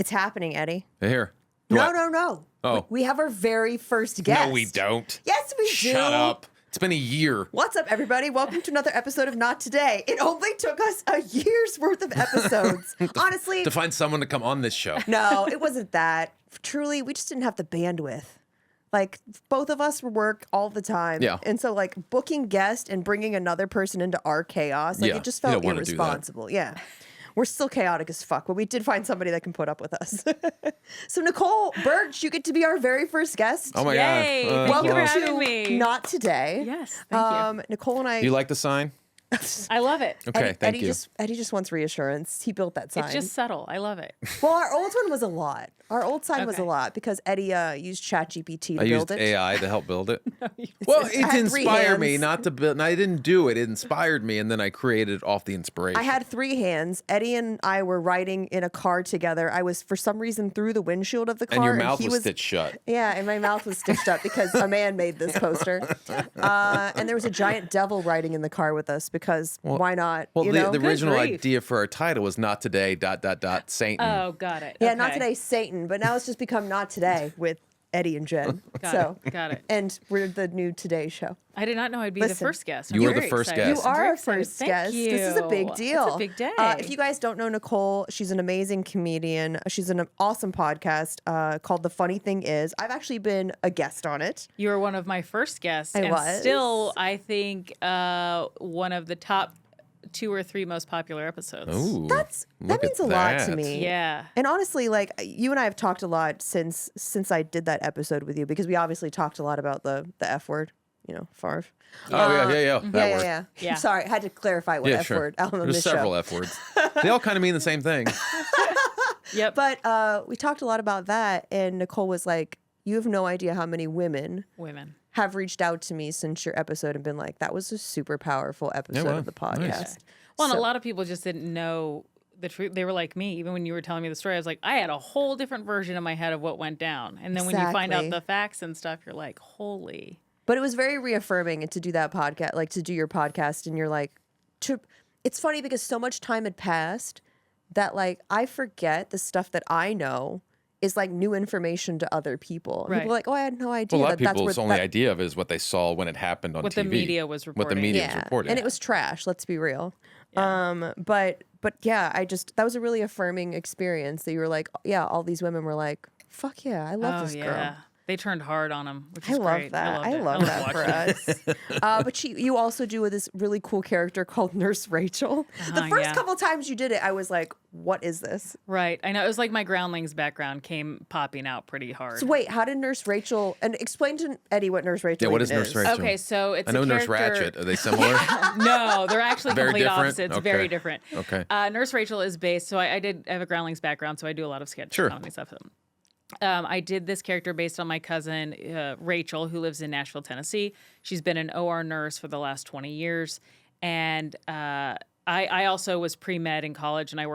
It's happening, Eddie. Here. No. Oh. We have our very first guest. No, we don't. Yes, we do. Shut up. It's been a year. What's up, everybody? Welcome to another episode of Not Today. It only took us a year's worth of episodes. Honestly. To find someone to come on this show. No, it wasn't that. Truly, we just didn't have the bandwidth. Like, both of us work all the time. Yeah. And so, like, booking guest and bringing another person into our chaos, like, it just felt irresponsible. Yeah. We're still chaotic as fuck, but we did find somebody that can put up with us. So, Nicole Burch, you get to be our very first guest. Oh, my Yay. God. Thank you for Welcome having me. Not Today. Yes, thank you. Nicole and I. You like the sign? I love it. Okay, thank you. Eddie just wants reassurance. He built that sign. It's just subtle. I love it. Well, our old one was a lot. Our old sign was a Okay. lot because Eddie used ChatGPT to I build used it. AI to help build it. Well, it had 3 inspired me hands. not to build. And I didn't do it. It inspired me, and then I created off the inspiration. I had 3 hands. Eddie and I were riding in a car together. I was, for some reason, through the windshield of the car. and your mouth he was stitched shut. Yeah, and my mouth was stitched up because a man made this poster. And there was a giant devil riding in the car with us because why not? Well, you the know? original grief. idea for our title was "Not Today." ... Satan. Oh, got it. Yeah, Okay. Not Today, Satan. But now it's just become Not Today with Eddie and Jen. Got it. And we're the new Today show. I did not know I'd be Listen, the first guest. You I'm were the very first excited. guest. You I'm are very our excited. first Thank guest. You. This is a big deal. It's a big day. If you guys don't know Nicole, she's an amazing comedian. She's an awesome podcast called The Funny Thing Is. I've actually been a guest on it. You were one of my first guests. I and was. still, I think, one of the top 2 or 3 most popular episodes. Ooh, That look means at a lot to that. me. Yeah. And honestly, like you and I have talked a lot since I did that episode with you because we obviously talked a lot about the F word, you know, farv. Oh yeah. That word. Yeah. Sorry, I had to clarify what Yeah, F sure. word on There's this several show. F words. They all kind of mean the same thing. Yep. But we talked a lot about that, and Nicole was like, "You have no idea how many women have reached out to me since your episode and been like, that was a super powerful episode wow. of the podcast." Nice. Well, and a lot of people just didn't know the truth. They were like me. Even when you were telling me the story, I was like, I had a whole different version in my head of what went down. And then when you find out Exactly. the facts and stuff, you're like, holy. But it was very reaffirming to do that podcast, like to do your podcast, and you're like, it's funny because so much time had passed that like I forget the stuff that I know is like new information to other people. Right. People are like, oh, I had no idea. Well, a lot of that's people's where only idea of it is what they saw when it happened on What TV. the media was What the reporting. media was reporting. And it was trash, let's be real. But yeah, that was a really affirming experience that you were like, yeah, all these women were like, fuck yeah, I love this girl. They turned hard on him, which I is love great. that. I loved it. love that for us. But you also do this really cool character called Nurse Rachel. The first couple times you did it, I was like, what is this? Right. I know. It was like my Groundlings background came popping out pretty hard. So wait, how did Nurse Rachel, and explain to Eddie what Nurse Rachel Yeah, what is even Nurse Rachel? Okay, so it's I know a Nurse character... Ratchet. Are they similar? No, they're actually Very complete different? opposites. Okay. Very different. Okay. Nurse Rachel is based... So I have a Groundlings background, so I do a lot of sketch Sure. comedy stuff. I did this character based on my cousin, Rachel, who lives in Nashville, Tennessee. She's been an OR nurse for the last 20 years. And I also was pre-med in college, and I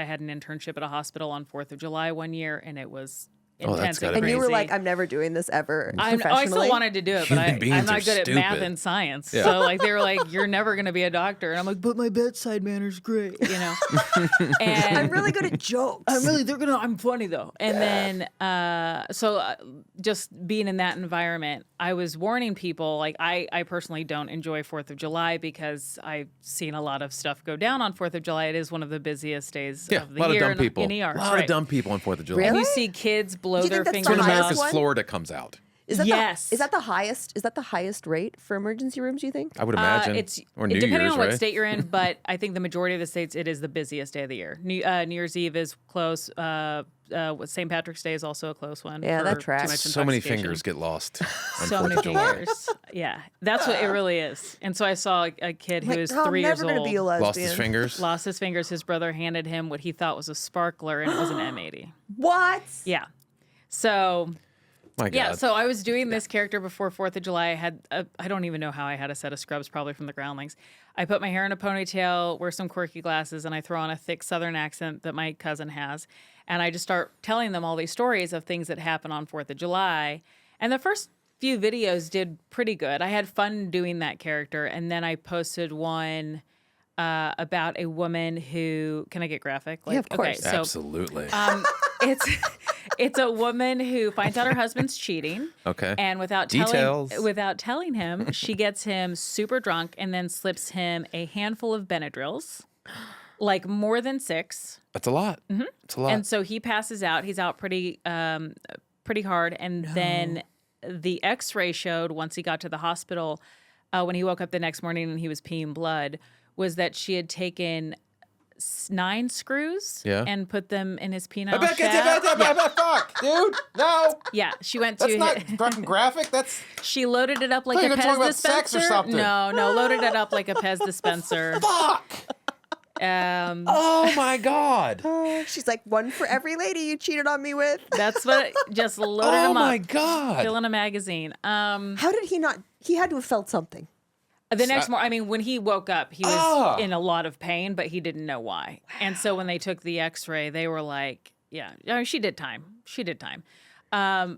had an internship at a hospital on 4th of July one year, and it was Oh, that's intense gotta and be- And you were crazy. like, I'm never doing this ever. I still professionally. wanted to do it, but Human beings I'm not are good at math stupid. and science. Yeah. So like they were like, "You're never going to be a doctor," and I'm like, "But my bedside manner's great," you know. And I'm really good at jokes. I'm funny though. And then, just being in that environment, I was warning people, like I personally don't enjoy 4th of July because I've seen a lot of stuff go down on 4th of July. It is one of the busiest days Yeah, of a the lot of year dumb people. in ER. A lot of dumb people on 4th of July. And Really? you see kids blow Do you their think that's fingers the out. highest America's one? Florida comes out. Is that Yes. is that the highest? Is that the highest rate for emergency rooms? You think? I would imagine. Or New depending Year's, on what right? state you're in, but I think the majority of the states it is the busiest day of the year. New Year's Eve is close. St. Patrick's Day is also a close one. Yeah, for that too tracks. much So many intoxication. fingers get lost on So 4th many of July. fingers. Yeah, that's what it really is. And so I saw a kid who Like, was oh, 3 I'm years never gonna old. be a lesbian. Lost his fingers. Lost his fingers. His brother handed him what he thought was a sparkler, and it was an M80. What? Yeah. So My God. yeah, so I was doing this character before 4th of July. I had, I don't even know how I had a set of scrubs, probably from the Groundlings. I put my hair in a ponytail, wear some quirky glasses, and I throw on a thick Southern accent that my cousin has. And I just start telling them all these stories of things that happen on 4th of July. And the first few videos did pretty good. I had fun doing that character. And then I posted one about a woman who, can I get graphic? Like, Yeah, of course. Okay, so Absolutely. It's a woman who finds out her husband's cheating. Okay. And without telling him, she gets him super drunk and then slips him a handful of Benadryls, like more than 6. That's a lot. Mm-hmm. It's a lot. And so he passes out. He's out pretty hard. And then the X-ray showed once he got to the hospital, when he woke up the next morning and he was peeing blood, was that she had taken 9 screws and put them in his penile shaft. Fuck, dude. No. Yeah, she went That's to. not fucking graphic. She loaded it up like a you were talking Pez about sex dispenser. or something. No, loaded it up like a Pez dispenser. Fuck. Oh my God. She's like, one for every lady you cheated on me with. That's what. Just loaded Oh him up. my God. Fill in a magazine. How did he not? He had to have felt something. The next morning, I mean, when he woke up, he was in a lot of pain, but he didn't know why. Wow. And so when they took the X-ray, they were like, "Yeah, I mean, she did time. She did time."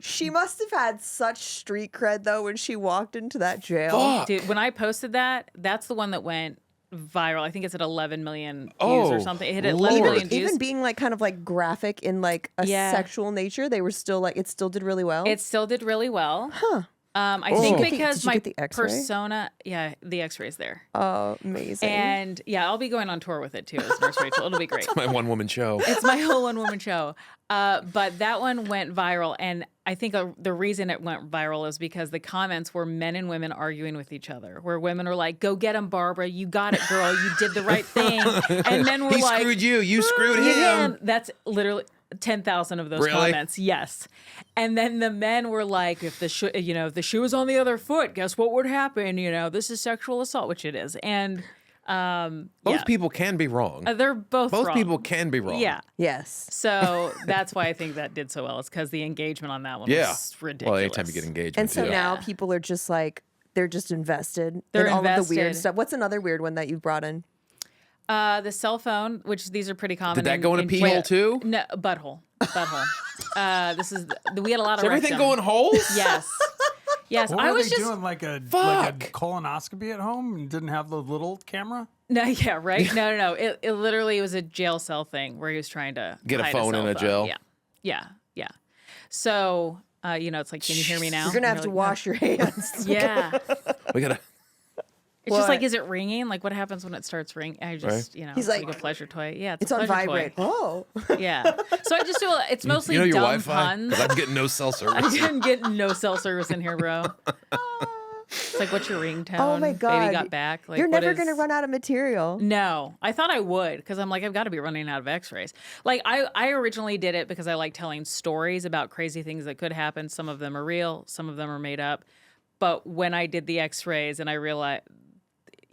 She must have had such street cred though when she walked into that jail. Fuck. Dude, when I posted that, that's the one that went viral. I think it's at 11 million views or something. It hit 11 million views. Even being like kind of like graphic in like a sexual nature, they were still like, it still did really well. It still did really well. Huh. I think because did you my get the X-ray? persona, the X-ray's there. Oh, amazing. And I'll be going on tour with it too as Nurse Rachel. It'll be great. My one-woman show. It's my whole one-woman show. But that one went viral. And I think the reason it went viral is because the comments were men and women arguing with each other, where women are like, "Go get him, Barbara. You got it, girl. You did the right thing." And men were He like, screwed you. You screwed him. Yeah. That's literally 10,000 of those comments. Yes. And then the men were like, if the shoe was on the other foot, guess what would happen? This is sexual assault, which it is. And both people can be wrong. they're both wrong. People can be wrong. Yeah. Yes. So that's why I think that did so well. It's because the engagement on that one was ridiculous. Well, anytime you get engagement. And so now people are just like, they're just invested They're in all of the weird invested. stuff. What's another weird one that you've brought in? The cell phone, which these are pretty common. Did that go in a pee hole too? No, butthole. We had a lot of Is everything rectum. going holes? Yes. Yes. What I were was they just doing like a colonoscopy at home and didn't have the little camera? No, yeah, right. No. It literally was a jail cell thing where he was trying to Get a hide phone in a cell jail? Yeah. So, it's like, can you hear me now? You're going to have And to you're wash your hands. like, yeah. We gotta. It's just like, is it ringing? Like, what happens when it starts ringing? I just, He's it's like, a pleasure toy. Yeah, It's a on pleasure vibrate. toy. Oh. Yeah. So I just do. It's mostly You know your dumb Wi-Fi? puns. 'Cause I'm getting no cell I service. didn't get no cell service in here, bro. It's like, what's your ringtone? Oh my God. Baby got back. Like, You're what never is- going to run out of material. No, I thought I would because I'm like, I've got to be running out of X-rays. Like I originally did it because I like telling stories about crazy things that could happen. Some of them are real, some of them are made up. But when I did the X-rays and I realized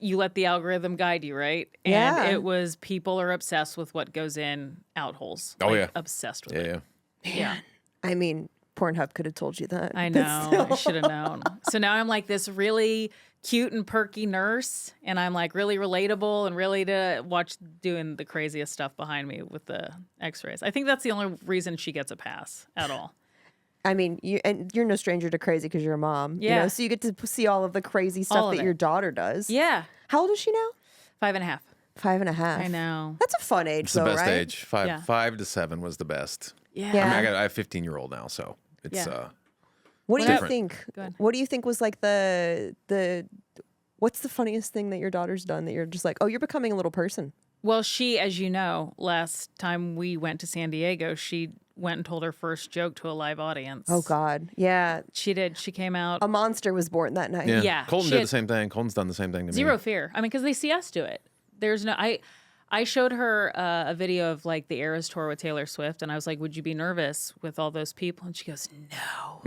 you let the algorithm guide you, right? And Yeah. it was people are obsessed with what goes in out holes. Oh, Like, yeah. Obsessed with Yeah. it. Yeah. I mean, Pornhub could have told you that. I but know. still. I should have known. So now I'm like this really cute and perky nurse, and I'm like really relatable and really to watch doing the craziest stuff behind me with the X-rays. I think that's the only reason she gets a pass at all. I mean, you're no stranger to crazy because you're a mom. Yeah. So you get to see all of the crazy All stuff of that it. your daughter does. Yeah. How old is she now? 5.5. 5.5. I know. That's a fun age, It's the though, best right? age. Five Yeah. 5 to 7 was the best. Yeah. Yeah. I mean, I have a 15-year-old now, so it's Yeah. What do you Different. think? Go ahead. What do you think was like what's the funniest thing that your daughter's done that you're just like, oh, you're becoming a little person? Well, she, as you know, last time we went to San Diego, she went and told her first joke to a live audience. Oh God, yeah. She did. She came out. A monster was born that night. Yeah, Colton she did had- the same thing. Colton's done the same thing to me. Zero fear. I mean, because they see us do it. There's no. I showed her a video of like the Eras tour with Taylor Swift, and I was like, "Would you be nervous with all those people?" And she goes, "No,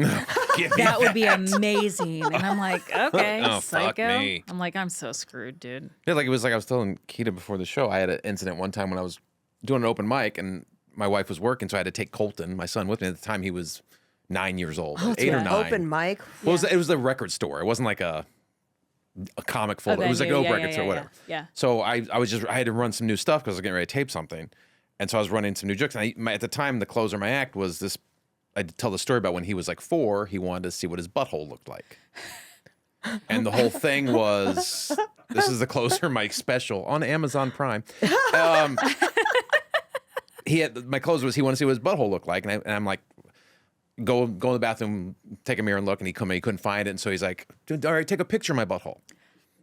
Give me that would be amazing." And I'm like, "Okay, Oh, fuck psycho." me. I'm like, "I'm so screwed, dude." Yeah, like it was like I was telling Keita before the show. I had an incident one time when I was doing an open mic and my wife was working, so I had to take Colton, my son, with me. At the time, he was 9 years old, Oh, it's 8 or an 9. open mic. Well, it was the record store. It wasn't like a comic folder. It was like an open record store, whatever. Yeah. So I had to run some new stuff because I was getting ready to tape something, and so I was running some new jokes. And at the time, the closer of my act was this. I'd tell the story about when he was like 4, he wanted to see what his butthole looked like, and the whole thing was this is the closer Mike special on Amazon Prime. he had my clothes was he wanted to see what his butthole looked like, and I'm like, go in the bathroom, take a mirror and look, and he couldn't find it, and so he's like, all right, take a picture of my butthole.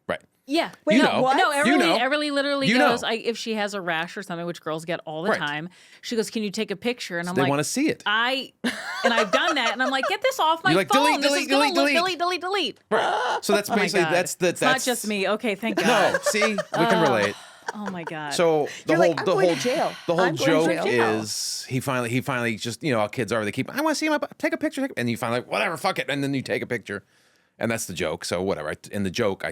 Right. Yeah. Wait, You no, know. what? No, You know. Everly literally You goes, know. if she has a rash or something, which girls get all the Right. time, she goes, can you take a picture? And I'm They like, want to see it. I've done that. And I'm like, get this off my You're like, phone. delete, This delete, is going to look, delete, delete. Right. So that's Oh my basically God. that's It's not just me. Okay, thank God. No, see, we can relate. Oh my God. So the You're whole like, I'm the going whole to jail. the whole I'm going to joke jail. is he finally just how kids are, they keep, I want to see my take a picture, and you finally like, whatever, fuck it, and then you take a picture. And that's the joke. So whatever. In the joke,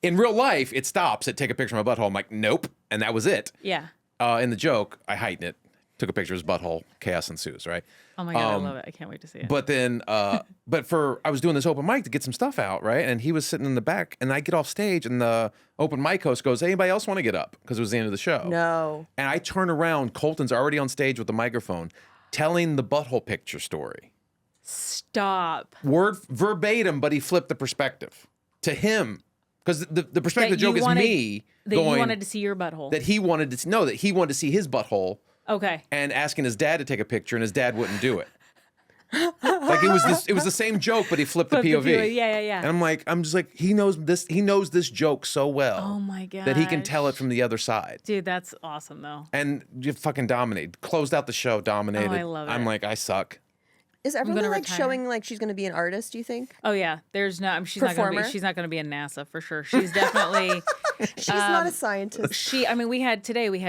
in real life, it stops at take a picture of my butthole. I'm like, nope. And that was it. yeah. In the joke, I heighten it. Took a picture of his butthole. Chaos ensues, right? Oh my God, I love it. I can't wait to see it. But then, I was doing this open mic to get some stuff out, right? And he was sitting in the back, and I get off stage, and the open mic host goes, anybody else want to get up? Because it was the end of the show. No. And I turn around, Colton's already on stage with the microphone, telling the butthole picture story. Stop. Word verbatim, but he flipped the perspective to him. Because the perspective of the joke is me That going you wanted to see your butthole. that he wanted to see his butthole Okay. and asking his dad to take a picture, and his dad wouldn't do it. Like it was the same joke, but he flipped the Flip the POV. POV, yeah. And I'm just like, he knows this joke so well. Oh my God. That he can tell it from the other side. Dude, that's awesome though. And you fucking dominated. Closed out the show, dominated. Oh, I love I'm it. like, I suck. Is everyone gonna like retire. showing like she's going to be an artist, do you think? Oh yeah. There's no she's Performer? not gonna be in NASA for sure. She's definitely She's not a scientist. we had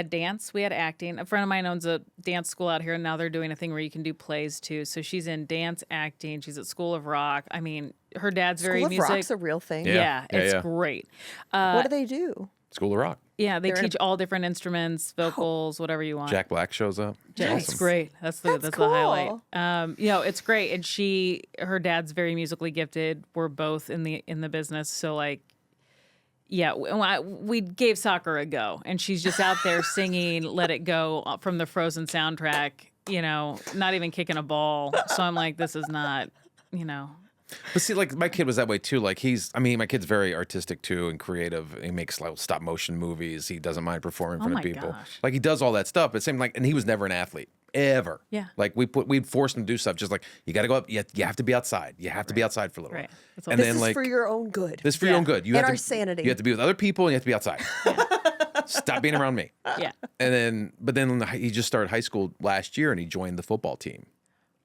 dance, we had acting. A friend of mine owns a dance school out here, and now they're doing a thing where you can do plays too. So she's in dance, acting. She's at School of Rock. I mean, her dad's very School of music. Rock's a real thing. Yeah. It's yeah. great. What do they do? School of Rock. Yeah, they They're in a- teach all different instruments, vocals, whatever you want. Jack Black shows up. It's great. That's the cool. highlight. It's great. And her dad's very musically gifted. We're both in the business, so like, yeah, we gave soccer a go, and she's just out there singing "Let It Go" from the Frozen soundtrack. Not even kicking a ball. So I'm like, this is not, But see, like my kid was that way too. Like my kid's very artistic too and creative. He makes like stop motion movies. He doesn't mind performing in front of my people. gosh. Like he does all that stuff. But same and he was never an athlete ever. Yeah. Like we'd force him to do stuff. Just like you got to go up. You have to be outside. You have to be outside for a little Right. while. That's all And it This then is like for your own good. this is for your own good. You And have our to, sanity. You have to be with other people and you have to be outside. Stop being around me. yeah. But then he just started high school last year and he joined the football team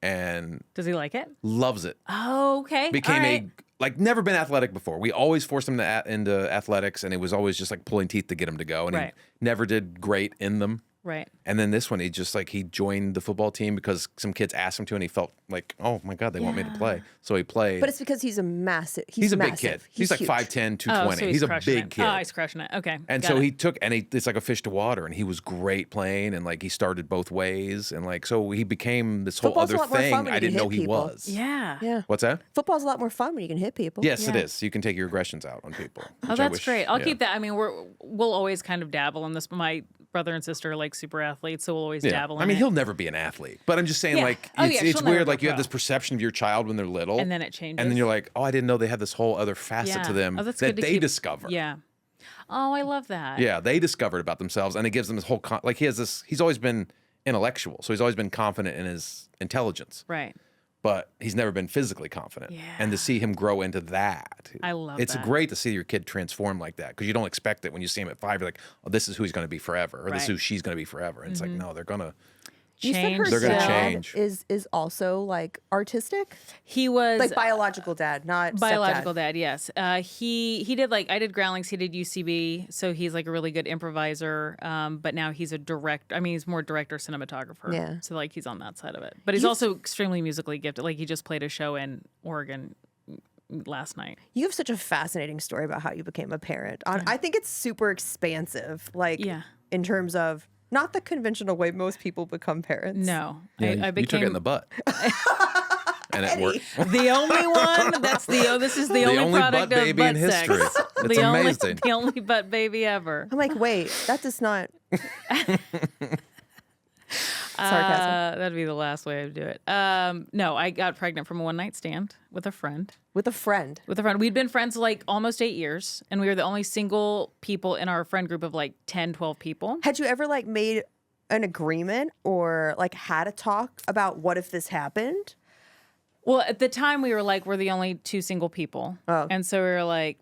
and Does he like it? loves it. Oh, okay. Became All right. never been athletic before. We always forced him into athletics, and it was always just like pulling teeth to get him to go. And Right. he never did great in them. Right. And then this one, he just he joined the football team because some kids asked him to, and he felt like, oh my God, they want me to play. So he played. But it's because he's a massive. He's a big massive. kid. He's like huge. 5'10", Oh, 220. so he's a crushing big it. kid. Oh, he's crushing it. Okay. And got so it. it's like a fish to water, and he was great playing, and like he started both ways, and like so he became this whole Football's a other lot more fun thing when I you didn't hit know he people. was. Yeah. Yeah. What's that? Football's a lot more fun when you can hit people. Yes, it Yeah. is. You can take your aggressions out on people. Oh, which I that's wish- great. I'll yeah. keep that. I mean, we'll always kind of dabble in this. My brother and sister are like super athletes, so we'll always dabble in I mean, it. he'll never be an athlete, but I'm just saying, Yeah. like, Oh, it's, yeah, it's she'll never weird. go Like, you have pro. this perception of your child when they're little, And then it changes. and then you're like, oh, I didn't know they had this whole other facet to them Oh, that's that good to they keep- discover. Yeah. Oh, I love that. Yeah, they discovered about themselves, and it gives them this whole like he has this. He's always been intellectual, so he's always been confident in his intelligence, Right. but he's never been physically confident. Yeah. And to see him grow into that, I love it's that. great to see your kid transform like that because you don't expect it when you see him at 5. You're like, oh, this is who he's going to be forever, or this is Right. Mm-hmm. who she's going to be forever. And it's like, no, they're gonna. You said her Change. They're gonna dad change. is also like artistic, He was like biological dad, not biological stepdad. dad. Yes. He did I did Groundlings. He did UCB, so he's like a really good improviser. But now he's a director. I mean, he's more director cinematographer. Yeah. So like he's on that side of it. But he's also extremely musically gifted. Like he just played a show in Oregon last night. You have such a fascinating story about how you became a parent. I think it's super expansive, like Yeah. in terms of not the conventional way most people become parents. No, Yeah, I you took became it in the butt, and it worked. the only one. This is the only product butt of baby butt in history. sex. It's the amazing. the only butt baby ever. I'm like, wait, that does not. Sarcasm. That'd be the last way I'd do it. No, I got pregnant from a one night stand with a friend. With a friend. We'd been friends like almost 8 years, and we were the only single people in our friend group of like 10, 12 people. Had you ever like made an agreement or like had a talk about what if this happened? Well, at the time we were like, we're the only two single people. Oh. And so we were like,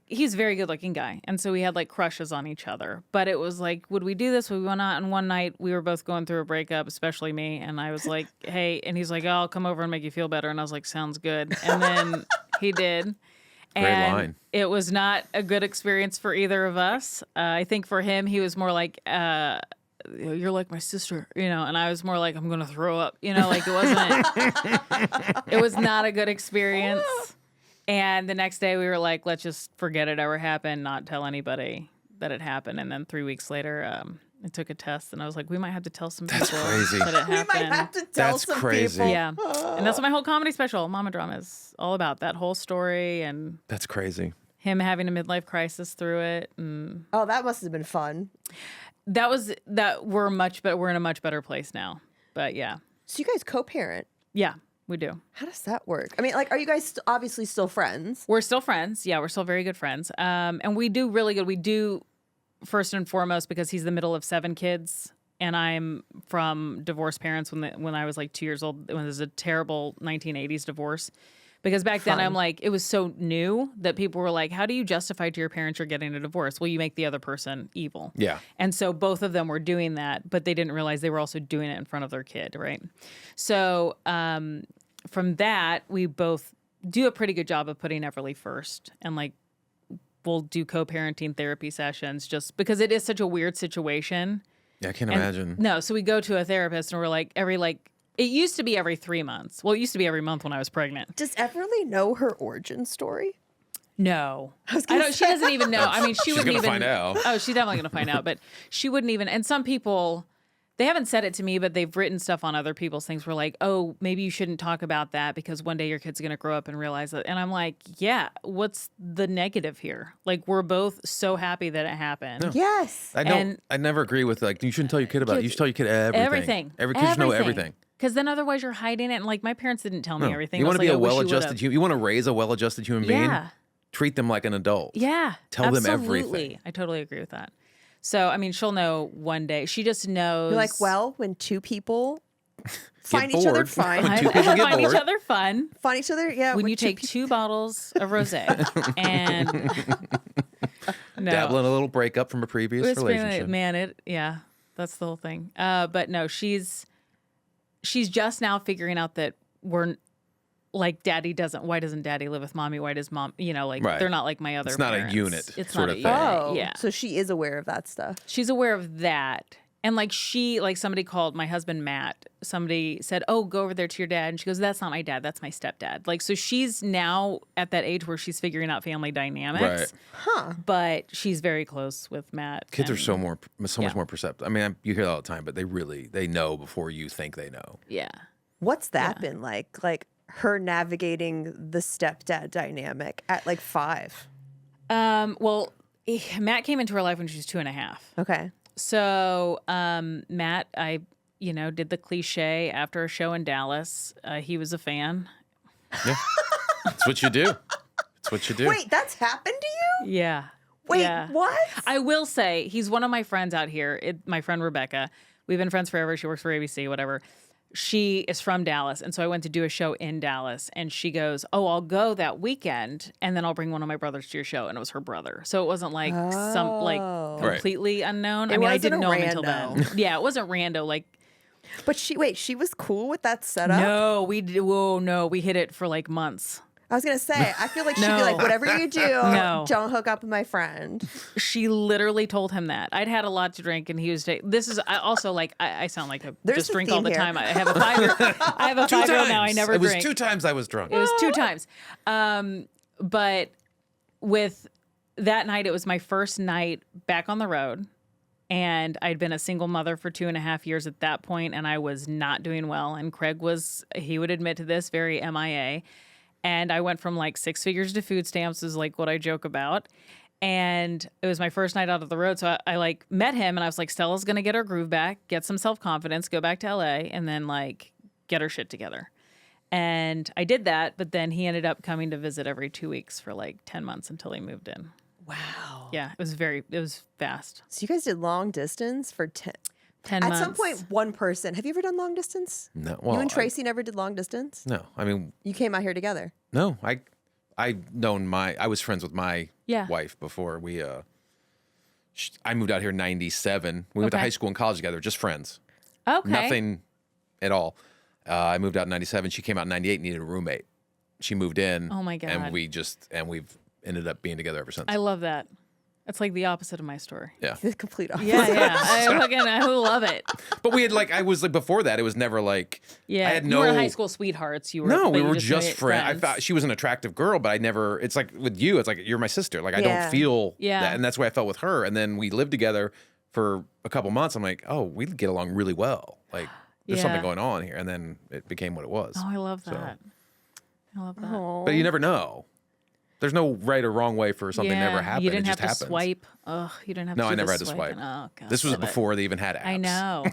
he's a very good looking guy. And so we had like crushes on each other. But it was like, would we do this? Would we not? And one night we were both going through a breakup, especially me. And I was like, hey, and he's like, oh, I'll come over and make you feel better. And I was like, sounds good. And then he did. And line. it was not a good experience for either of us. I think for him, he was more like, you're like my sister, and I was more like, I'm going to throw up, like it was not a good experience. And the next day we were like, let's just forget it ever happened, not tell anybody that it happened. And then 3 weeks later, I took a test and I was like, we might have to tell some people crazy. that it happened. We might have to tell That's some crazy. people. Yeah. And that's what my whole comedy special, Mama Drama, is all about. That whole story and That's crazy. him having a midlife crisis through it. And Oh, that must have been fun. we're in a much better place now. But yeah. So you guys co-parent. Yeah, we do. How does that work? I mean, like, are you guys obviously still friends? We're still friends. Yeah, we're still very good friends. And we do really good. We do, first and foremost, because he's the middle of 7 kids, and I'm from divorced parents when I was like 2 years old. It was a terrible 1980s divorce. Because back then, I'm like, it was so new that people were like, how do you justify to your parents you're getting a divorce? Well, you make the other person evil. Yeah. And so both of them were doing that, but they didn't realize they were also doing it in front of their kid, right? So from that, we both do a pretty good job of putting Everly first. And like, we'll do co-parenting therapy sessions just because it is such a weird situation. Yeah, I can't imagine. No, so we go to a therapist and we're like, it used to be every 3 months. Well, it used to be every month when I was pregnant. Does Everly know her origin story? No. was I gonna don't, she doesn't even know. I mean, she wouldn't gonna even find out. Oh, she's definitely gonna find out. But she wouldn't even, and some people, they haven't said it to me, but they've written stuff on other people's things where like, oh, maybe you shouldn't talk about that because one day your kid's gonna grow up and realize that. And I'm like, yeah, what's the negative here? Like, we're both so happy that it happened. No. Yes. I never agree with like, you shouldn't tell your kid about it. You should tell your kid everything. Everything. Kids should know everything. Because then otherwise you're hiding it. And like my parents didn't tell me everything. You want to be like, a I wish you well-adjusted would've. human. You want to raise a well-adjusted human being. Yeah. Treat them like an adult. Yeah. Tell them absolutely. everything. I totally agree with that. So, I mean, she'll know one day. She just knows. You're like, well, when two people find each other bored. fine, When two people get find bored. each other fun. find each other, yeah. When you take 2 bottles of rosé and no. Dabble in a little breakup from a previous It's been- relationship. man, that's the whole thing. But no, she's just now figuring out that we're like, why doesn't daddy live with mommy? Why does mom, Right. they're not like my other It's not a parents. unit It's sort not of a thing. unit. Oh, Yeah. so she is aware of that stuff. She's aware of that. And like somebody called my husband Matt. Somebody said, "Oh, go over there to your dad." And she goes, "That's not my dad. That's my stepdad." Like, so she's now at that age where she's figuring out family dynamics. Right. Huh. But she's very close with Matt. Kids are and- so much more perceptive. I mean, you hear that all the time, but they know before you think they know. Yeah. What's that been like? Like her navigating the stepdad dynamic at like 5. Well, Matt came into her life when she was 2.5. Okay. So Matt, I did the cliche after a show in Dallas. He was a fan. Yeah. That's what you do. It's what you do. Wait, that's happened to you? Yeah. Wait, Yeah. what? I will say he's one of my friends out here. My friend Rebecca. We've been friends forever. She works for ABC, whatever. She is from Dallas, and so I went to do a show in Dallas, and she goes, "Oh, I'll go that weekend, and then I'll bring one of my brothers to your show." And it was her brother, so it wasn't like some like Right. completely unknown. I It mean, I wasn't didn't a know him until rando. then. Yeah, it wasn't rando. Like, But she was cool with that setup? no, we hit it for like months. I was going to say, I feel like she'd be No. like, whatever you do, No. don't hook up with my friend. She literally told him that. I'd had a lot to drink, and he was. I also like. I sound like I There's just a drink all theme the here. time. I have a 5-year. I have a 5-year-old now. I never It was drink. 2 times I was drunk. It was 2 times. But with that night, it was my first night back on the road. And I'd been a single mother for 2.5 years at that point, and I was not doing well. And Craig he would admit to this, very MIA. And I went from like 6 figures to food stamps is like what I joke about. And it was my first night out of the road. So I like met him and I was like, Stella's going to get her groove back, get some self-confidence, go back to LA, and then like get her shit together. And I did that, but then he ended up coming to visit every 2 weeks for like 10 months until he moved in. Wow. Yeah, it was fast. So you guys did long distance for 10 At months. some point, one person. Have you ever done long distance? No, well, You and Tracy never did long distance? no, I mean, You came out here together. no, I was friends with my Yeah. wife before I moved out here in 97. We went to Okay. high school and college together, just friends. Okay. Nothing at all. I moved out in 97. She came out in 98 and needed a roommate. She moved in. Oh, my God. And we've ended up being together ever since. I love that. It's like the opposite of my story. Yeah. The complete opposite. Yeah. I love it. But we had I was before that, it was never Yeah. I had you no. were high school sweethearts. You were. No, but we you were just just made friends. I thought she was an attractive girl, but I never, it's like with you, it's like you're my sister. I Yeah. don't feel Yeah. that. And that's the way I felt with her. And then we lived together for a couple months. I'm like, oh, we get along really well. There's something Yeah. going on here. And then it became what it was. Oh, I love that. I love that. Aw. But you never know. There's no right or wrong way for something to ever happen. You didn't it have just to happens. swipe. Ugh, you didn't have No, to I do never the had to swipe. swiping. Oh, God, This was love it. before they even had apps. I know.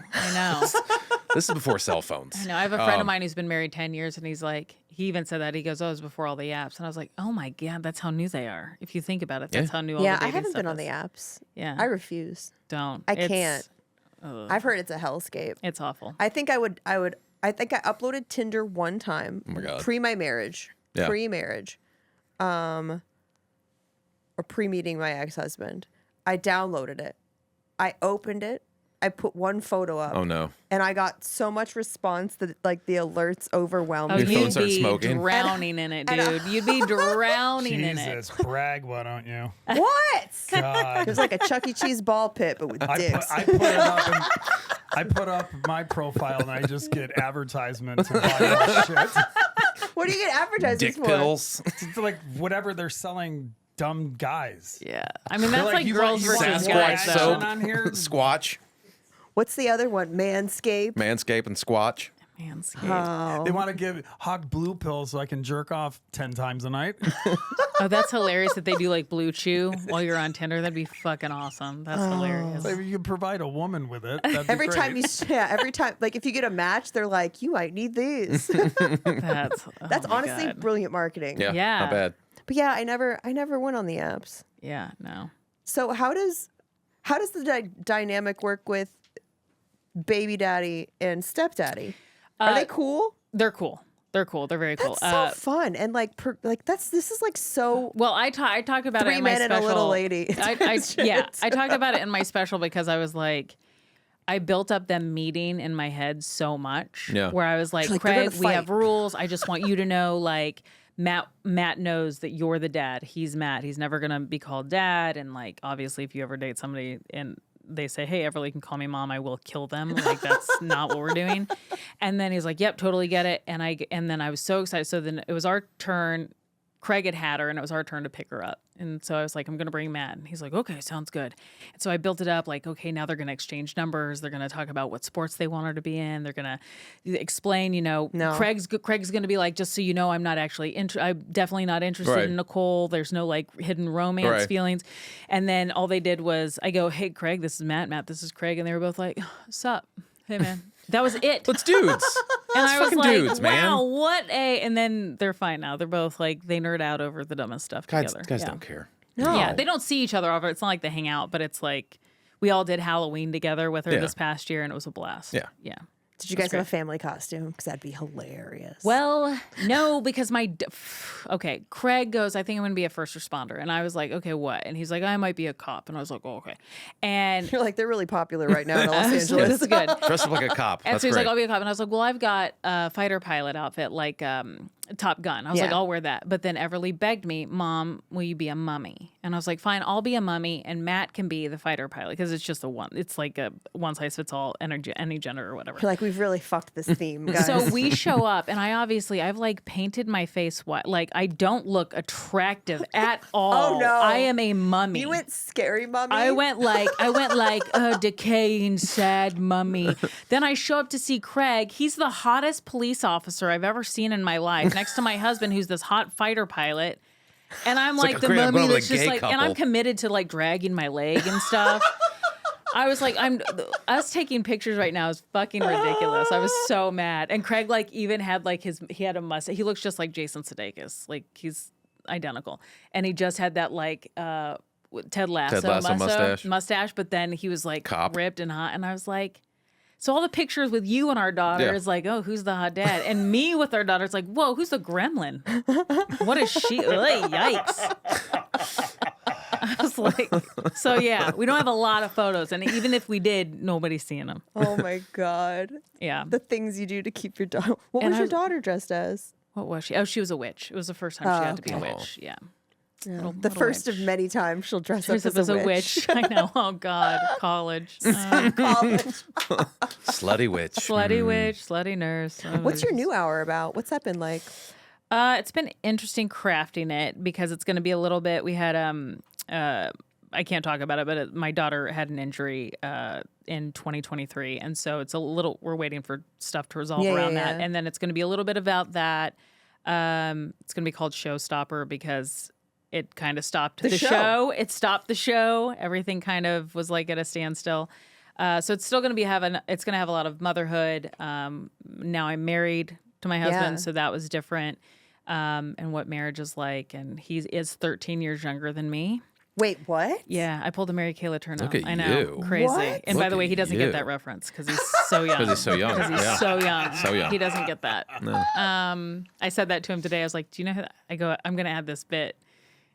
This is before cell phones. I know. I have a friend of mine who's been married 10 years, and he's like, he even said that. He goes, oh, it was before all the apps. And I was like, oh, my God, that's how new they are. If you think about it, that's Yeah. how new all Yeah, the I dating haven't stuff been on is. the apps. Yeah. I refuse. Don't. I It's- can't. I've heard it's a hellscape. It's awful. I think I think I uploaded Tinder one time. Oh my God. Pre my marriage. Yeah. Pre-marriage. Or pre-meeting my ex-husband. I downloaded it. I opened it. I put one photo up. Oh, no. And I got so much response that the alerts overwhelmed Oh, Your me. phone you'd started be smoking? drowning in it, And- dude. You'd be drowning in it. Jesus, brag, why don't you? What? It God. was like a Chuck E. Cheese ball pit, but with dicks. I put it up and I put up my profile and I just get advertisements and buy all shit. What do you get advertisements Dick for? pills. It's like whatever they're selling dumb guys. Yeah. I mean, They're that's like "You girls want versus more guys. Sasquatch action though. soap. on here?" Squatch. What's the other one? Manscaped. Manscape and Squatch. Manscaped. They want to give Hawk blue pills so I can jerk off 10 times a night. Oh, that's hilarious that they do like Blue Chew while you're on Tinder. That'd be fucking awesome. That's hilarious. So if you can provide a woman with it, that'd be Every great. time every time, like if you get a match, they're like, you might need these. That's That's oh my honestly God. brilliant marketing. Yeah. Not bad. But yeah, I never went on the apps. Yeah, no. So how does the dynamic work with baby daddy and stepdaddy? Are they cool? They're cool. They're cool. They're very cool. That's so fun and this is like so. Well, I talk about it Three in my men and a special. little lady. I talked about it in my special because I was like, I built up them meeting in my head so much. Yeah. Where I was like, Like, they're gonna Craig, we have fight. rules. I just want you to know, like, Matt knows that you're the dad. He's Matt. He's never gonna be called dad. And like, obviously, if you ever date somebody and they say, hey, Everly can call me mom, I will kill them. Like, that's not what we're doing. And then he's like, yep, totally get it. And then I was so excited. So then it was our turn. Craig had her, and it was our turn to pick her up. And so I was like, I'm going to bring Matt. And he's like, okay, sounds good. And so I built it up like, okay, now they're going to exchange numbers. They're going to talk about what sports they want her to be in. They're going to explain, No. Craig's going to be like, just so you know, I'm not actually, I'm definitely not interested Right. in Nicole. There's no like hidden romance Right. feelings. And then all they did was I go, hey, Craig, this is Matt. Matt, this is Craig. And they were both like, sup? Hey, man. That was it. It's dudes. And I was fucking like, dudes, man. wow, what a... And then they're fine now. They're both like, they nerd out over the dumbest stuff Guys together. Yeah. don't care. No. Yeah, they don't see each other over. It's not like they hang out, but it's like we all did Halloween together with her Yeah. this past year, and it was a blast. Yeah. Yeah. Did you guys have a family costume? Because that'd be hilarious. Well, no, because okay, Craig goes, I think I'm going to be a first responder. And I was like, okay, what? And he's like, I might be a cop. And I was like, oh, okay. And you're like, they're really popular right now in Los this Angeles. is good. Dress up like a cop. And That's so he's great. like, I'll be a cop. And I was like, well, I've got a fighter pilot outfit, like Top Gun. I was like, Yeah. I'll wear that. But then Everly begged me, Mom, will you be a mummy? And I was like, fine, I'll be a mummy, and Matt can be the fighter pilot because it's just it's like a one size fits all, any gender or whatever. You're like, we've really fucked this theme, guys. So we show up, and I've like painted my face white. Like I don't look attractive at all. Oh, no. I am a mummy. you went scary mummy. I went like a decaying, sad mummy. Then I show up to see Craig. He's the hottest police officer I've ever seen in my life, next to my husband, who's this hot fighter pilot. And I'm like like a the great- I'm mummy going with that's a just gay like, and I'm couple. committed to like dragging my leg and stuff. I was like, us taking pictures right now is fucking ridiculous. I was so mad. And Craig like even had like he had a mustache. He looks just like Jason Sudeikis. Like he's identical. And he just had that like Ted Lasso Ted Lasso mustache. mustache, but then he was like Cop. ripped and hot. And I was like, So all the pictures with you and our daughter is like, oh, who's the hot dad? And me with our daughter is like, whoa, who's the gremlin? What is she? Yikes. I was like, so yeah, we don't have a lot of photos. And even if we did, nobody's seeing them. Oh my God. Yeah. The things you do to keep your daughter. What was your daughter dressed as? What was she? Oh, she was a witch. It was the first time she got to be a witch. Yeah. Yeah. The first of many times she'll dress up As a witch. I know. Oh God, college. College. Slutty witch. Slutty witch, slutty nurse. What's your new hour about? What's that been like? It's been interesting crafting it because it's going to be a little bit. We had I can't talk about it, but my daughter had an injury in 2023, and so it's a little. We're waiting for stuff to resolve around that, and then it's going to be a little bit about that. It's going to be called Showstopper because it kind of stopped the show. It stopped the show. Everything kind of was like at a standstill. So it's still going to be it's going to have a lot of motherhood. Now I'm married to my husband, so that was different. And what marriage is like. And he is 13 years younger than me. Wait, what? Yeah, I pulled a Mary Kay Letourneau. Look at I know, you. crazy. What? And by Look the way, at he doesn't you. get that reference because he's so young. Because he's so young. Because he's so young. So young. He doesn't get that. No. I said that to him today. I was like, "Do you know who?" I go, "I'm going to add this bit,"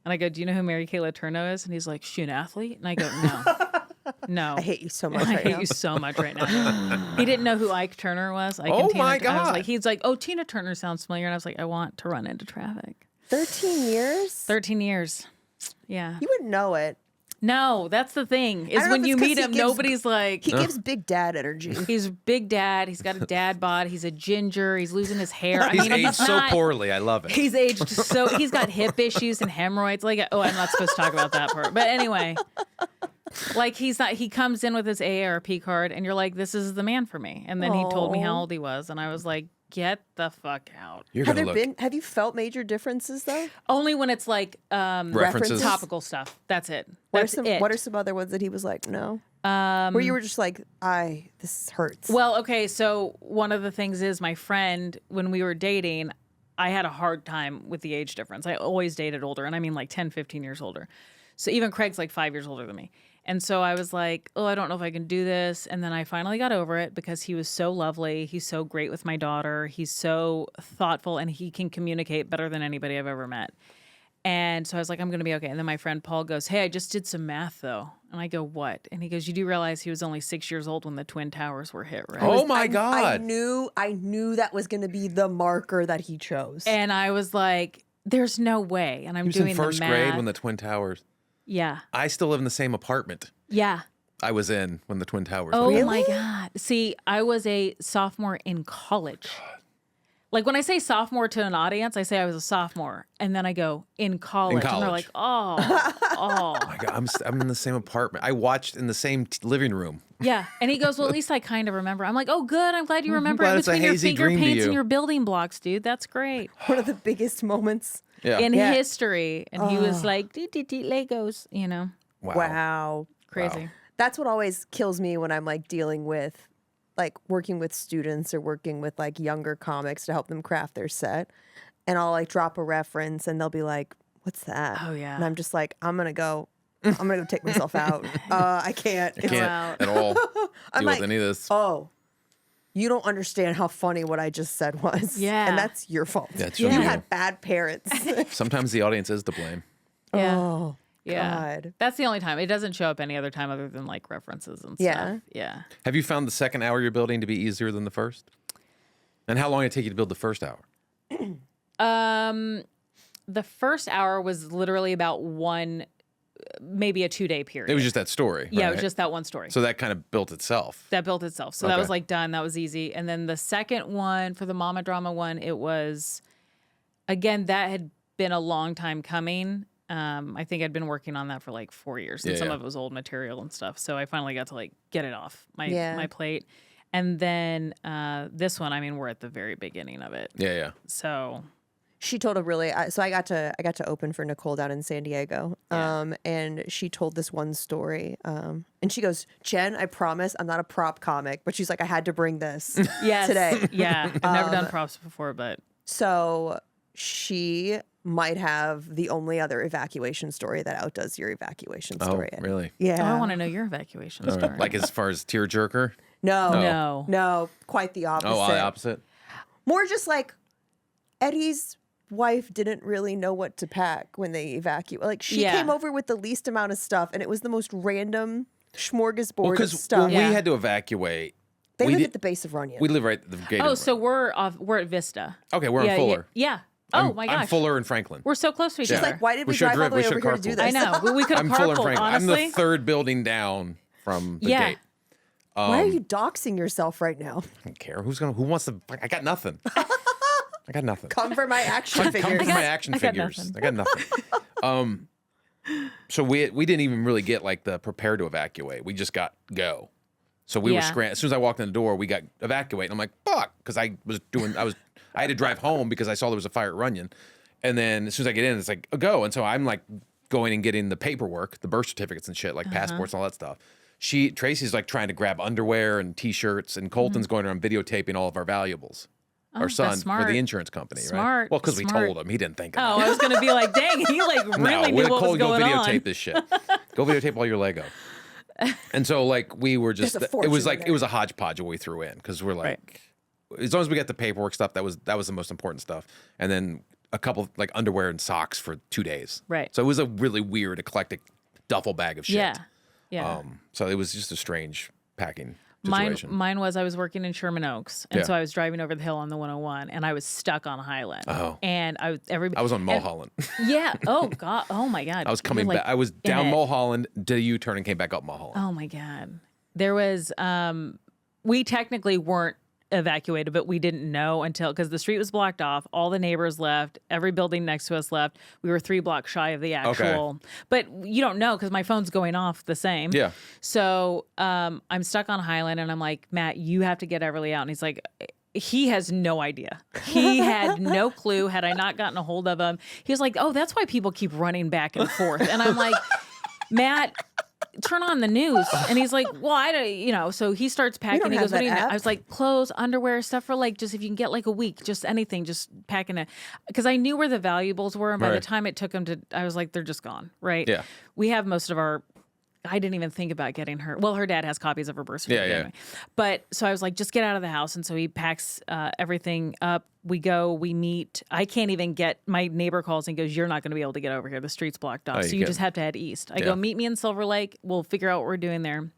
and I go, "Do you know who Mary Kay Letourneau is?" And he's like, "She an athlete?" And I go, "No, no." I hate you so much I right hate now. you so much right now. He didn't know who Ike Turner was. Ike Oh and Tina, my I was God. like, he's like, "Oh, Tina Turner sounds familiar," and I was like, "I want to run into traffic." 13 years? 13 years. Yeah. You wouldn't know it. No, that's the thing. Is don't know when if you it's 'cause meet he him, gives- nobody's like. He gives big dad energy. He's big dad. He's got a dad bod. He's a ginger. He's losing his hair. I He's mean, aged he's so not, poorly. I love it. He's aged so. He's got hip issues and hemorrhoids. Like, oh, I'm not supposed to talk about that part. But anyway, like he's not. He comes in with his AARP card, and you're like, this is the man for me. And then he told me how old he was, and I was like, get the fuck out. You're Have gonna there look. been? Have you felt major differences though? Only when it's like References. topical stuff. That's it. What are That's some? it. What are some other ones that he was like, no? Where you were just like, this hurts. Well, okay, so one of the things is my friend, when we were dating, I had a hard time with the age difference. I always dated older, and I mean like 10, 15 years older. So even Craig's like 5 years older than me. And so I was like, oh, I don't know if I can do this. And then I finally got over it because he was so lovely. He's so great with my daughter. He's so thoughtful, and he can communicate better than anybody I've ever met. And so I was like, I'm going to be okay. And then my friend Paul goes, hey, I just did some math, though. And I go, what? And he goes, you do realize he was only 6 years old when the Twin Towers were hit, right? Oh my I God. knew that was going to be the marker that he chose. And I was like, there's no way. And I'm He was doing in first the math. grade when the Twin Towers. Yeah. I still live in the same apartment Yeah. I was in when the Twin Towers. Oh were hit. my God. See, I was a sophomore in college. Like when I say sophomore to an audience, I say I was a sophomore. And then I go, in college. And they're college. like, oh. Oh my God, I'm in the same apartment. I watched in the same living room. Yeah. And he goes, well, at least I kind of remember. I'm like, oh, good. I'm glad you remember glad it it's a between your hazy finger green to paints and you. your building blocks, dude. That's great. One of the biggest moments. Yeah. In Yeah. history. And he was like, Legos, you know, Wow. crazy. That's what always kills me when I'm like dealing with like working with students or working with like younger comics to help them craft their set. And I'll like drop a reference and they'll be like, what's that? Oh, yeah. And I'm just like, I'm gonna go take myself out. I can't. I can't out. at all I'm deal like, with any of this. oh, you don't understand how funny what I just said was. Yeah. And that's your fault. That's you from you. had bad parents. Sometimes the audience is to blame. Yeah. Oh, Yeah. God. That's the only time. It doesn't show up any other time other than like references and Yeah. stuff. Yeah. Have you found the second hour you're building to be easier than the first? And how long did it take you to build the first hour? The first hour was literally about maybe a 2-day period. It was just that story. yeah, it right? was just that one story. So that kind of built itself. That built itself. So that Okay. was like done. That was easy. And then the second one for the mama drama one, it was, again, that had been a long time coming. I think I'd been working on that for like 4 years, and Yeah, some yeah. of it was old material and stuff. So I finally got to like get it off my Yeah. plate. And then this one, I mean, we're at the very beginning of it. Yeah, yeah. So She told a really so I got to open for Nicole down in San Diego. Yeah. And she told this one story. And she goes, Jen, I promise I'm not a prop comic, but she's like, I had to bring this yes, today. yeah, I've never done props before, but So she might have the only other evacuation story that outdoes your evacuation story. Oh, really? Yeah. I want to know your evacuation story. Like as far as tearjerker? No, quite the opposite. Oh, the opposite. More just like Eddie's wife didn't really know what to pack when they evacuated. Like she came over with the least amount of stuff, and it was the most random smorgasbord of stuff. When we had to evacuate, they live at the base of Runyon. We live right at the gate. Oh, so we're at Vista. Okay, we're in Fuller. Yeah. Oh my gosh. I'm Fuller and Franklin. We're so close to each She's other. like, why did we drive all the way over here to do this? I know. We could have I'm Fuller and carpooled, Franklin. honestly. I'm the third building down from the gate. Why are you doxing yourself right now? I don't care. Who wants to? I got nothing. I got nothing. Come for my action Come figures. for my action figures. I got nothing. So we didn't even really get like the prepare to evacuate. We just got go. So we were as soon as I walked in the door, we got evacuate. And I'm like, fuck, because I had to drive home because I saw there was a fire at Runyon. And then as soon as I get in, it's like, go. And so I'm like going and getting the paperwork, the birth certificates and shit, like passports and all that stuff. Tracy's like trying to grab underwear and t-shirts, and Colton's going around videotaping all of our valuables. Our son for the insurance company, right? Well, because we told him. He didn't think of it. Oh, I was going to be like, dang, he like really knew what was going on. Go videotape this shit. Go videotape all your Lego. And so like we were just, it was a hodgepodge of what we threw in, because we're like, as long as we got the paperwork stuff, that was the most important stuff. And then a couple like underwear and socks for 2 days. Right. So it was a really weird, eclectic duffel bag of shit. Yeah. So it was just a strange packing situation. Mine was, I was working in Sherman Oaks, and so I was driving over the hill on the 101, and I was stuck on Highland. Oh. And I was on Mulholland. Yeah. Oh God. Oh my God. I was coming back. I was down Mulholland, did a U-turn, and came back up Mulholland. Oh my God. There was, we technically weren't evacuated, but we didn't know until, because the street was blocked off, all the neighbors left, every building next to us left. We were 3 blocks shy of the actual, but you don't know because my phone's going off the same. Yeah. So I'm stuck on Highland, and I'm like, Matt, you have to get Everly out. And he's like, he has no idea. He had no clue. Had I not gotten a hold of him, he was like, oh, that's why people keep running back and forth. And I'm like, Matt, turn on the news. And he's like, well, I don't, so he starts packing. He goes, what do you know? I was like, clothes, underwear, stuff for like, just if you can get like a week, just anything, just packing it. Because I knew where the valuables were. And by the time it took them I was like, they're just gone. Right. Yeah. We have most of I didn't even think about getting her. Well, her dad has copies of her birth certificate. Yeah. Anyway. But so I was like, just get out of the house. And so he packs everything up. We go, we meet. I can't even my neighbor calls and goes, you're not going to be able to get over here. The street's blocked off. So you just have to head east. I go, meet me in Silver Lake. We'll figure out what we're doing there.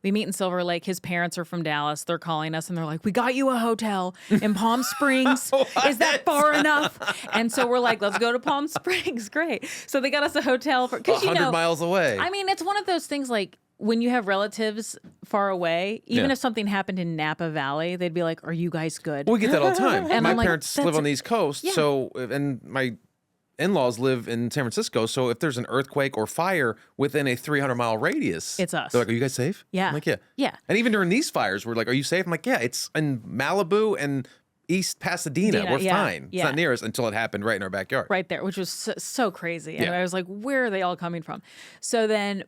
We meet in Silver Lake. His parents are from Dallas. They're calling us and they're like, we got you a hotel in Palm Springs. Is that far enough? And so we're like, let's go to Palm Springs. Great. So they got us a hotel for, because 100 miles away. I mean, it's one of those things like, when you have relatives far away, even if something happened in Napa Valley, they'd be like, are you guys good? Well, we get that all the time. And my I'm like, parents live on the East Coast, and my in-laws live in San Francisco, so if there's an earthquake or fire within a 300-mile radius, it's us. They're like, are you guys safe? Yeah. I'm like, yeah. Yeah. And even during these fires, we're like, are you safe? I'm like, yeah, it's in Malibu and East Pasadena. We're fine. It's not near us until it happened right in our backyard. Right there, which was so crazy. And I was like, where are they all coming from? So then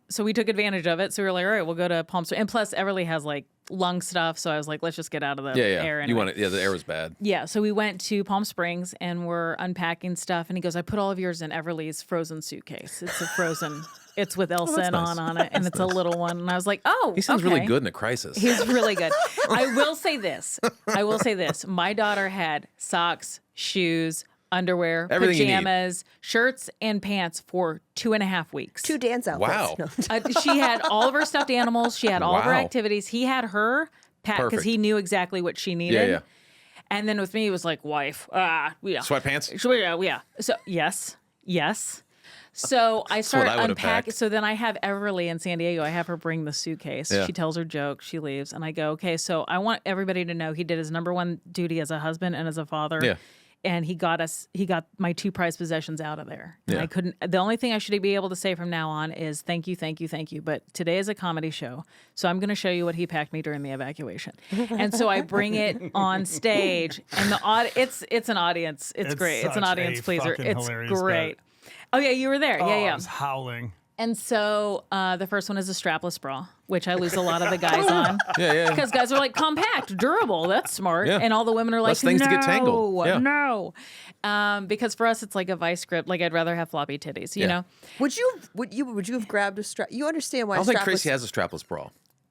so we took advantage of it. So we were like, all right, we'll go to Palm Springs. And plus, Everly has like lung stuff. So I was like, let's just get out of the air. Anyway. You want it? Yeah, the air was bad. Yeah. So we went to Palm Springs and we're unpacking stuff. And he goes, I put all of yours in Everly's frozen suitcase. It's a frozen. It's with Elsa and nice. on it, and it's a little one. And I was like, oh, he sounds really good in a crisis. He's really good. I will say this. My daughter had socks, shoes, underwear, everything pajamas, shirts, and pants for 2.5 weeks. 2 dance outfits. Wow. No. She had all of her stuffed animals. She had all of her activities. He had her packed because he knew exactly what she needed. Yeah. And then with me, it was like, wife. Sweatpants? Yeah. So, yes. So I start unpacking. So then I have Everly in San Diego. I have her bring the suitcase. Yeah. She tells her joke. She leaves. And I go, okay, so I want everybody to know he did his number one duty as a husband and as a father. Yeah. And he got my 2 prized possessions out of there. And the only thing I should be able to say from now on is thank you. But today is a comedy show. So I'm going to show you what he packed me during the evacuation. And so I bring it on stage and it's an audience. It's great. It's an audience pleaser. It's great. Oh, yeah, you were there. Oh, yeah. I was howling. And so the first one is a strapless bra, which I lose a lot of the guys on. Yeah. Because guys are like, compact, durable, that's smart. Yeah. And all the women are like, less things to get tangled. Yeah. No. Because for us, it's like a vice grip. Like, I'd rather have floppy titties, you know? Would you have grabbed a strap? You understand why I don't think Tracy has a strapless bra.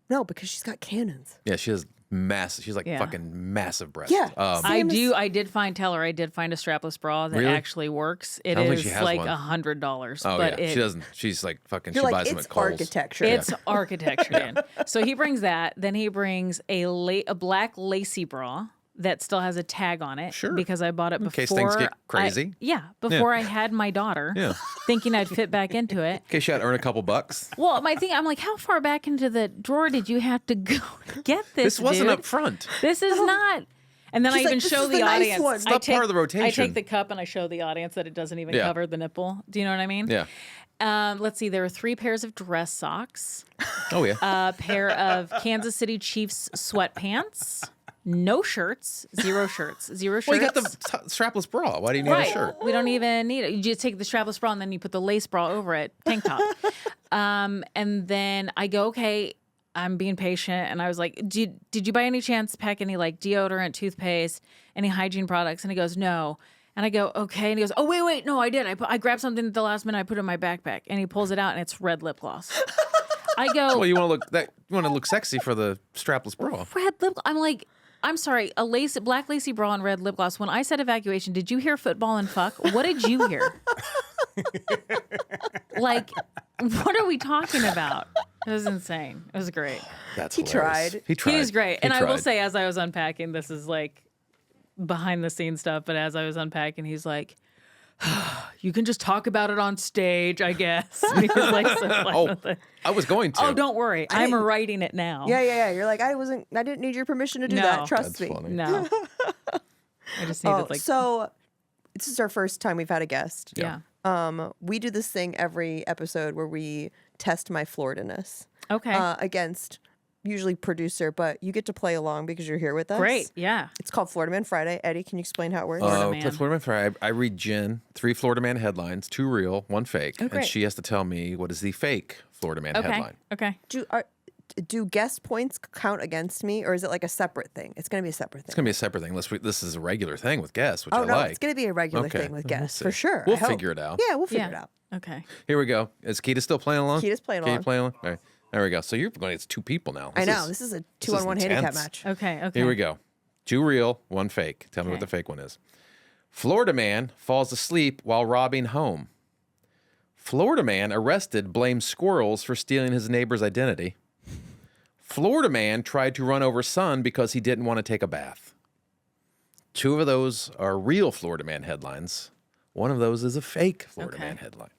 No, because she's got cannons. Yeah, she has massive. She's like Yeah. fucking massive breasts. Yeah. I Same as- did find a strapless bra that Really? actually works. It I don't think is she has like one. $100. Oh but yeah, she doesn't. She's like fucking. You're She like, buys them it's at Kohl's. architecture. It's architecture. In. So he brings that. Then he brings a black lacy bra that still has a tag on it. Sure. Because I bought it before. In case things get crazy. before I had my daughter. Yeah. Thinking I'd fit back into it. In case you had to earn a couple bucks. Well, my thing, I'm like, how far back into the drawer did you have to go to get this? This wasn't dude? up front. This is not. And then She's I like, even "This show is the the nice audience. one." It's not part of the I rotation. take the cup and I show the audience that it doesn't even Yeah. cover the nipple. Do you know what I mean? Yeah. Let's see. There are 3 pairs of dress socks, Oh yeah. a pair of Kansas City Chiefs sweatpants, no shirts, 0 shirts, 0 shirts. Well, you got the strapless bra. Why do you need a shirt? We don't even need it. You just take the strapless bra and then you put the lace bra over it, tank top. And then I go, okay, I'm being patient. And I was like, did you by any chance pack any like deodorant, toothpaste, any hygiene products? And he goes, no. And I go, okay. And he goes, oh, wait, no, I did. I grabbed something at the last minute. I put it in my backpack. And he pulls it out and it's red lip gloss. I go, Well, you want to look sexy for the strapless bra. red lip gloss. I'm like, I'm sorry, black lacy bra and red lip gloss. When I said evacuation, did you hear football and fuck? What did you hear? Like, what are we talking about? It was insane. It was great. That's He hilarious. tried. He tried. He was great. He And I will tried. say, as I was unpacking, this is like behind the scenes stuff, but as I was unpacking, he's like, you can just talk about it on stage, I guess. And he was like, so fun Oh, with it. I was going to. Oh, don't worry. I'm didn't- writing it now. Yeah. You're like, I didn't need your permission to do No. that. Trust That's me. funny. No. I just needed like, So this is our first time we've had a guest. yeah. We do this thing every episode where we test my Florida-ness Okay. against usually producer, but you get to play along because you're here with us. Great. Yeah. It's called Florida Man Friday. Eddie, can you explain how it works? Florida Man. Florida Man Friday. I read Jen 3 Florida Man headlines, 2 real, 1 fake, and great. she has to tell me what is the fake Florida Man Okay. headline. Okay. Do guest points count against me, or is it like a separate thing? It's going to be a separate thing. It's gonna be a separate thing. This is a regular thing with guests, which Oh I no, like. it's going to be a regular Okay, thing with we'll guests see. for sure. We'll I hope. figure it out. Yeah, we'll figure it Yeah. out. Okay. Here we go. Is Keita still playing along? Keita's playing Keita along. playing along. All right. There we go. So you're going. It's 2 people now. I know this is a 2-on-1 handicap intense. match. Okay. Okay. Here we go. 2 real, 1 fake. Tell me what Okay. the fake one is. Florida man falls asleep while robbing home. Florida man arrested blames squirrels for stealing his neighbor's identity. Florida man tried to run over son because he didn't want to take a bath. 2 of those are real Florida man headlines. 1 of those is a fake Florida Okay. man headline.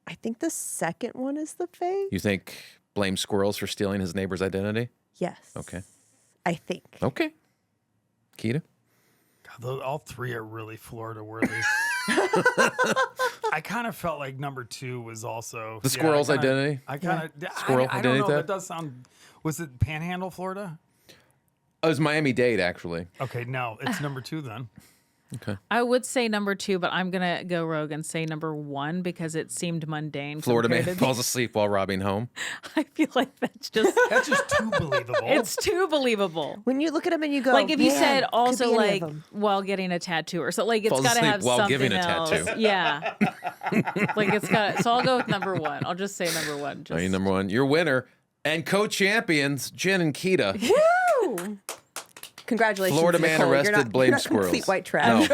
I think the second one is the fake. You think blame squirrels for stealing his neighbor's identity? Yes. Okay. I think. Okay. Keita? God, all 3 are really Florida worthy. I kind of felt like number 2 was also The squirrel's I kinda- identity? I kind of Squirrel I don't identity know. theft? That does sound. Was it Panhandle, Florida? Oh, it was Miami-Dade, actually. Okay, no, it's number 2 then. Okay. I would say number 2, but I'm gonna go rogue and say number 1 because it seemed mundane. Florida man compared to falls asleep while robbing home. I feel like that's just That's just too believable. it's too believable. When you look at them and you go, Like if you "Man, said could also be any of like 'em." while getting a tattoo or so, like it's Falls got to asleep have while something giving a else. tattoo. Yeah, like it's got. So I'll go with number 1. I'll just say number 1. Just, Are you number 1? Your winner and co-champions, Jen and Keita. Woo! Congratulations, Florida man Nicole. arrested, You're not, blamed you're not squirrels. complete white trash.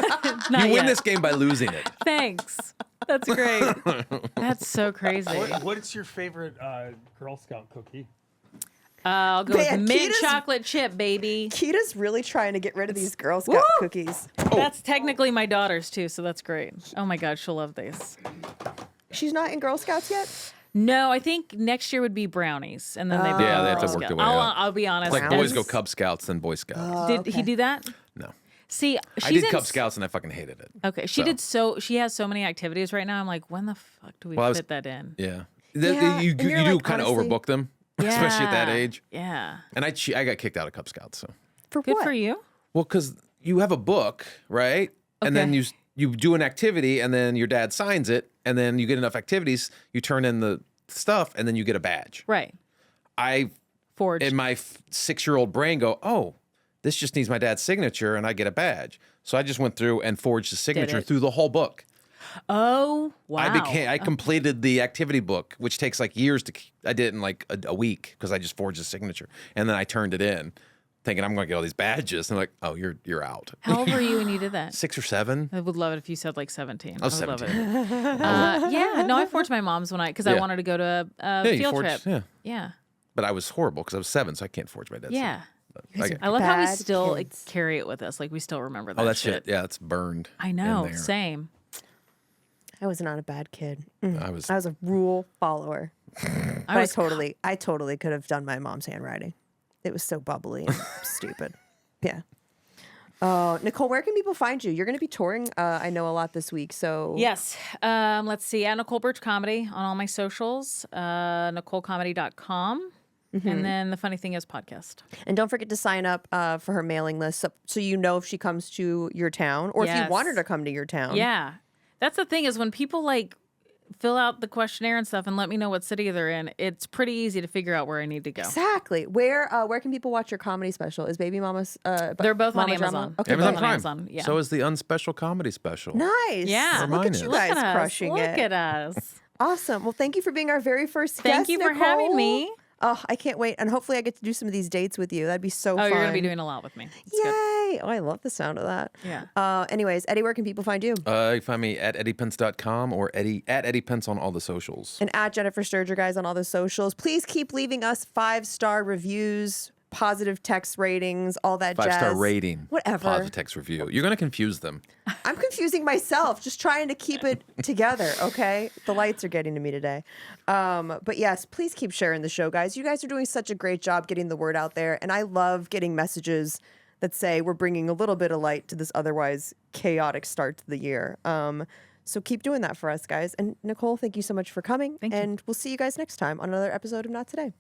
Not You win yet. this game by losing it. Thanks. That's great. That's so crazy. What's your favorite Girl Scout cookie? I'll go Man, with mint Keita's- chocolate chip, baby. Keita's really trying to get rid of these Girl Scout Woo! cookies. That's technically my daughter's too, so that's great. Oh my God, she'll love these. She's not in Girl Scouts yet? No, I think next year would be brownies, and then they Yeah, they have to Girl work Scout. their way up. I'll be honest. Like boys as- go Cub Scouts, then Boy Scouts. Did he do that? No. See, I she's did in Cub Scouts and I fucking hated it. Okay, she So. did she has so many activities right now. I'm like, when the fuck do we Well, I was- fit that in? Yeah. Yeah, you and you you're do like, kind of honestly- overbook them, especially at that Yeah. age. Yeah. And I got kicked out of Cub Scouts. So. For Good what? for you. Well, because you have a book, right? And then Okay. you do an activity, and then your dad signs it, and then you get enough activities, you turn in the stuff, and then you get a badge. Right. I, Forged. in my 6-year-old brain, go, oh, this just needs my dad's signature, and I get a badge. So I just went through and forged the signature it. through the whole book. Oh, wow. I completed the activity book, which takes like years to. I did it in like a week because I just forged a signature, and then I turned it in, thinking I'm going to get all these badges. And they're like, oh, you're out. How old were you when you did that? 6 or 7. I would love it if you said like 17. I was would 17. love it. Yeah, no, I forged my mom's because I Yeah. wanted to go to a you field forged- trip. Yeah, Yeah. but I was horrible because I was 7, so I can't forge my dad's. Yeah. signature. I love how we Bad still kids. carry it with us. Like we still remember that. Oh, that shit. Yeah, it's burned. I know. in there. Same. I was not a bad kid. I was. I was a rule follower. But I was totally could have done my mom's handwriting. It was so bubbly and stupid. Yeah. Oh, Nicole, where can people find you? You're going to be touring, I know, a lot this week. So Yes. Let's see. At Nicole Burch Comedy on all my socials, NicoleComedy.com. And then the funny thing is podcast. And don't forget to sign up for her mailing list so you know if she comes to your town or if you Yes. want her to come to your town. Yeah. That's the thing is when people like fill out the questionnaire and stuff and let me know what city they're in, it's pretty easy to figure out where I need to go. Exactly. Where can people watch your comedy special? Is Baby Mama's? They're both on Mama Drama? Amazon. Okay, Amazon both on Prime. Amazon. Yeah. So is the Unspecial Comedy Special. nice. Yeah. Look Mine at is. you Look guys Look at us. crushing Look it. at us. Awesome. Well, thank you for being our very first guest. Thank you for having Nicole. me. Oh, I can't wait. And hopefully I get to do some of these dates with you. That'd be so fun. Oh, you're going to be doing a lot with me. It's good. Yay. Oh, I love the sound of that. Yeah. Anyways, Eddie, where can people find you? You can find me at eddiepence.com or at Eddie Pence on all the socials. And at Jennifer Sturger, guys, on all the socials. Please keep leaving us 5-star reviews, positive text ratings, all that jazz. 5-star rating. Whatever. Positive text review. You're going to confuse them. I'm confusing myself, just trying to keep it together, okay? The lights are getting to me today. But yes, please keep sharing the show, guys. You guys are doing such a great job getting the word out there. And I love getting messages that say we're bringing a little bit of light to this otherwise chaotic start to the year. So keep doing that for us, guys. And Nicole, thank you so much for coming. Thank you. And we'll see you guys next time on another episode of Not Today.